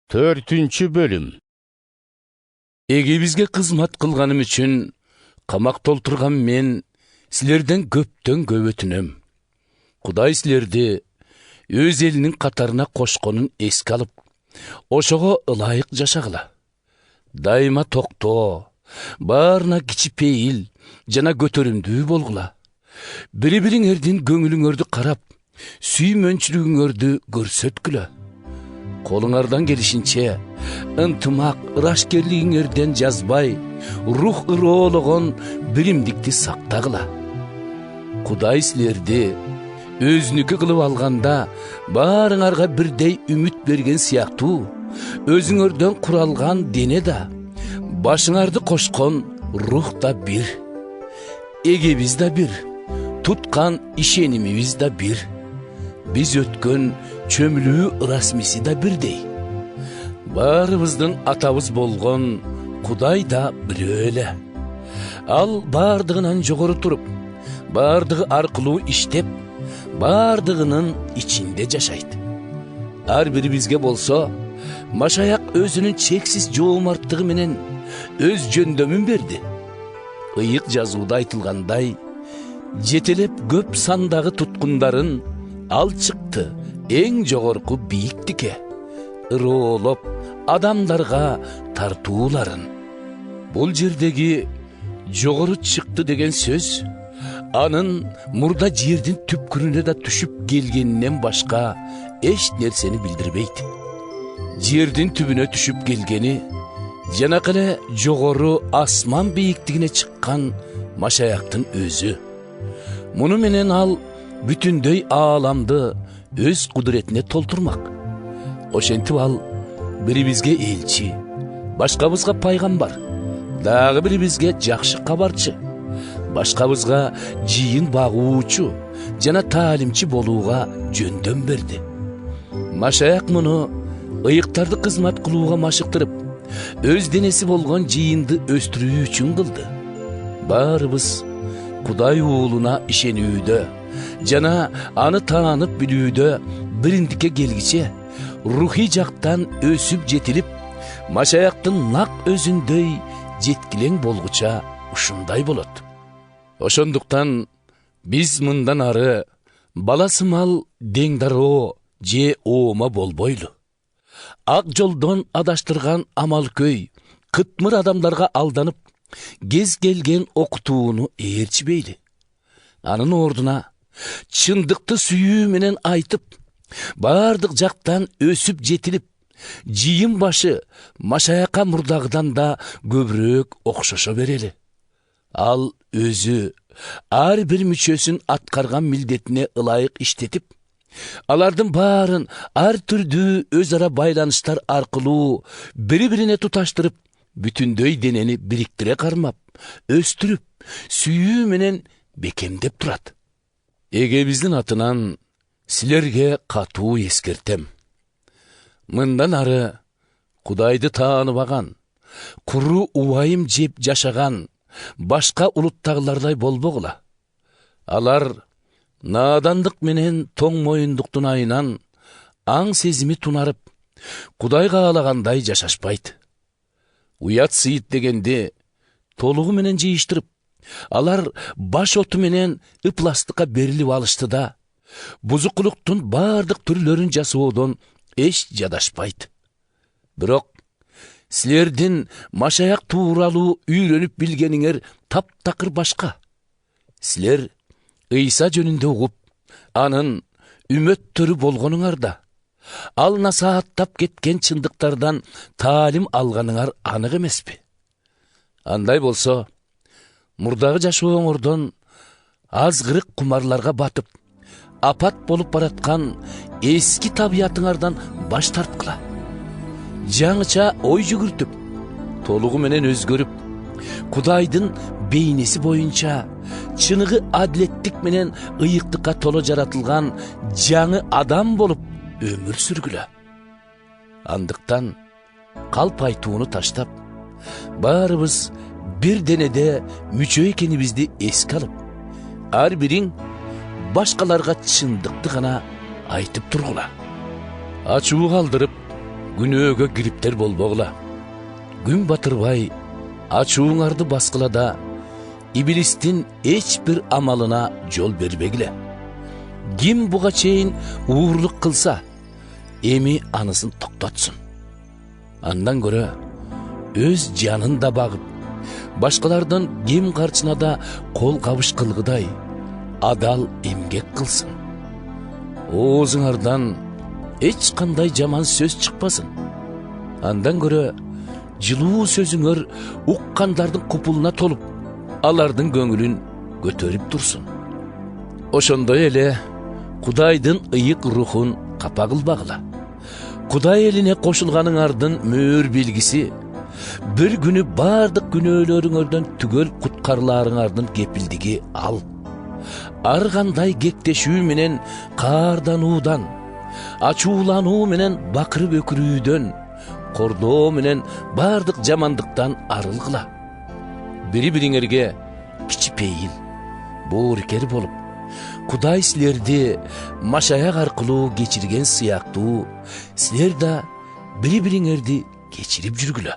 4-cü bölüm. Egibizge kızmat kılganım üçün kamak толтурган мен силерден көптөн көп өтүнөm. Кудай силерди өз элинин катарына кошконун эске алып, ошого ылайык жашагыла. Дайыма токтоо, баарына кичипейил жана көтөрүмдүү болгула. Бири-бириңердин көңүлүңөрдү карап, сүймөнчүлүгүңөрдү көрсөткүлө. Колуңардан келишинче, ынтымак, ырашкерлигиңерден жазбай, рух ыроологон биримдикти сактагыла. Кудай силерди өзүнүкү кылып алганда, баарыңарга бирдей үмүт берген сыяктуу, өзүңөрдөн куралган дене да, башыңарды кошкон рух да бир. Эгебиз да бир, туткан ишенимибиз да бир. Биз өткөн чөмүлүү расмиси да бирдей. Баарыбыздын атабыз болгон Кудай да бирөө эле. Ал бардыгынан жогору туруп, бардыгы аркылуу иштеп, бардыгынын ичинде жашайт. Ар бирибизге болсо, Машаяк өзүнүн чексиз жоомарттыгы менен өз жөндөмүн берди. Ыйык жазууда айтылгандай, жетелеп көп сандагы туткундарын ал чыкты эң жогорку бийиктикке, ыроолоп адамдарга тартууларын. Бул жердеги жогору чыкты деген сөз анын мурда жердин түпкүрүнө да түшүп келгенинен башка эч нерсени билдирбейт. Жердин түбүнө түшүп келгени жанакы эле жогору асман бийиктигине чыккан Машаяктын өзү. Муну менен ал бүтүндөй ааламды өз кудуретине толтурмак. Ошентип ал бирибизге элчи, башкабызга пайгамбар, дагы бирибизге жакшы кабарчы, башкабызга жыйын багуучу жана таалимчи болууга жөндөм берди. Машаяк муну ыйыктарды кызмат кылууга машыктырып, өз денеси болгон жыйынды өстүрүү үчүн кылды. Баарыбыз Кудай уулуна ишенүүдө жана аны таанып билүүдө бириндикке келгиче, рухий жактан өсүп жетилип, Машаяктын нак өзүндөй жеткилең болгуча ушундай болот. Ошондуктан биз мындан ары баласымал деңдароо же оома болбойлу. Ак жолдон адаштырган амалкөй, кытмыр адамдарга алданып, кез келген окутууну ээрчибейли. Анын ордуна чындыкты сүйүү менен айтып, бардык жактан өсүп жетилип, жыйын башы Машаякка мурдагыдан да көбүрөөк окшошо берели. Ал өзү ар бир мүчөсүн аткарган милдетине ылайык иштетип, алардын баарын ар түрдүү өз ара байланыштар аркылуу бири-бирине туташтырып, бүтүндөй денени бириктире кармап, өстүрүп, сүйүү менен бекемдеп турат. Эгебиздин атынан силерге катуу эскертем. Мындан ары Кудайды тааныбаган, куру убайым жеп жашаган башка улуттагылардай болбогула. Алар наадандык менен тоң моюндуктун айынан аң сезими тунарып, Кудай каалагандай жашашпайт. Уят сыйыт дегенде толугу менен жыйыштырып, алар баш оту менен ыпластыкка берилип алышты да, бузукулуктун бардык түрлөрүн жасоодон эч жадашпайт. Бирок силердин Машаяк тууралуу үйрөнүп билгениңер таптакыр башка. Силер Ыйса жөнүндө угуп, анын үмөттөрү болгонуңарда, ал насааттап кеткен чындыктардан таалим алганыңар анык эмеспи? Андай болсо, мурдагы жашооңордон азгырык кумарларга батып, апат болуп бараткан эски табиятыңардан баш тарткыла. Жаңыча ой жүгүртүп, толугу менен өзгөрүп, Кудайдын бейнеси боюнча, чыныгы адилеттик менен ыйыктыкка толо жаратылган жаңы адам болуп өмүр сүргүлө. Андыктан калп айтууну таштап, баарыбыз бир денеде мүчө экенибизди эске алып, ар бириң башкаларга чындыкты гана айтып тургула. Ачуу калдырып, Günöөгө кириптер болбогула. Күн батырбай, ачууңарды баскылада, иблистин эч бир амалына жол бербегиле. Ким буга чейин уурлук кылса, эми анысын токтотсун. Андан көрө өз жанын да багып, башкалардан кем карчына да кол кабыш кылгыдай адал эмгек кылсын. Оозуңардан эч кандай жаман сөз чыкпасын. Андан көрө жылуу сөзүңөр уккандардын купулуна толуп, алардын көңүлүн көтөрүп турсун. Ошондой эле Кудайдын ыйык рухун капа кылбагыла. Кудай элине кошулганыңардын мөөр билгиси, bir күнү бардык күнөөлөрүңөрдөн түгөл куткарыларыңардын кепилдиги ал. Ар кандай кектешүү менен каардануудан, ачуулануу менен бакырып өкүрүүдөн, кордоо менен бардык жамандыктан арылгыла. Бири-бириңерге кичипейил, боорукер болуп, Кудай силерди машаяк аркылуу кечирген сыяктуу, силер да бири-бириңерди кечирип жүргүлө.